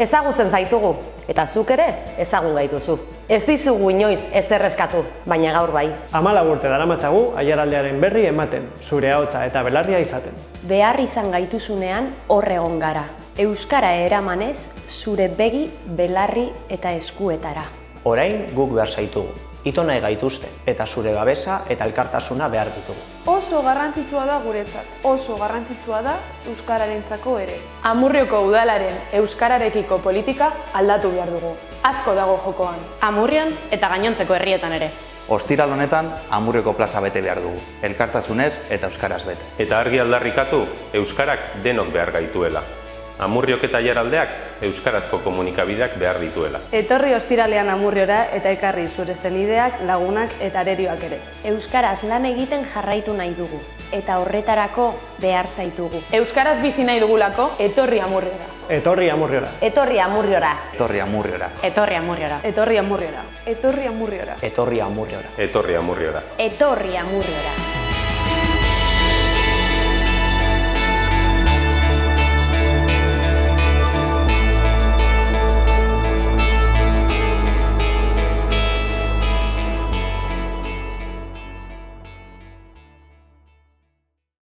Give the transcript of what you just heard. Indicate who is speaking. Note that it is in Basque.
Speaker 1: Ezagutzen zaitugu, eta zuk ere ezagun gaituzu. Ez dizugu inoiz ezer eskatu, baina gaur bai.
Speaker 2: 14 urte daramatzagu Aiaraldearen berri ematen, zure ahotsa eta belarria izaten.
Speaker 3: Behar izan gaituzunean hor egon gara. Euskara eramanez, zure begi, belarri eta eskuetara.
Speaker 4: Orain guk behar zaitugu. Ito nahi gaituzte, eta zure babesa eta elkartasuna behar ditugu.
Speaker 5: Oso garrantzitsua da guretzat, oso garrantzitsua da euskararentzako ere.
Speaker 6: Amurrioko udalaren euskararekiko politika aldatu behar dugu. Asko dago jokoan.
Speaker 3: Amurrion eta gainontzeko herrietan ere.
Speaker 7: Ostiral honetan Amurrioko plaza bete behar dugu, elkartasunez eta euskaraz bete.
Speaker 8: Eta argi aldarrikatu, euskarak denok behar gaituela. Amurriok eta Aiaraldeak euskarazko komunikabideak behar dituela.
Speaker 9: Etorri ostiralean Amurriora eta ekarri zure senideak, lagunak eta arerioak ere.
Speaker 3: Euskaraz lan egiten jarraitu nahi dugu, eta horretarako behar zaitugu.
Speaker 6: Euskaraz bizi nahi dugulako, etorri Amurriora.
Speaker 2: Etorri Amurriora.
Speaker 1: Etorri Amurriora.
Speaker 7: Etorri Amurriora.
Speaker 3: Etorri Amurriora.
Speaker 9: Etorri Amurriora.
Speaker 5: Etorri Amurriora.
Speaker 4: Etorri Amurriora.
Speaker 8: Etorri Amurriora.
Speaker 3: Etorri Amurriora.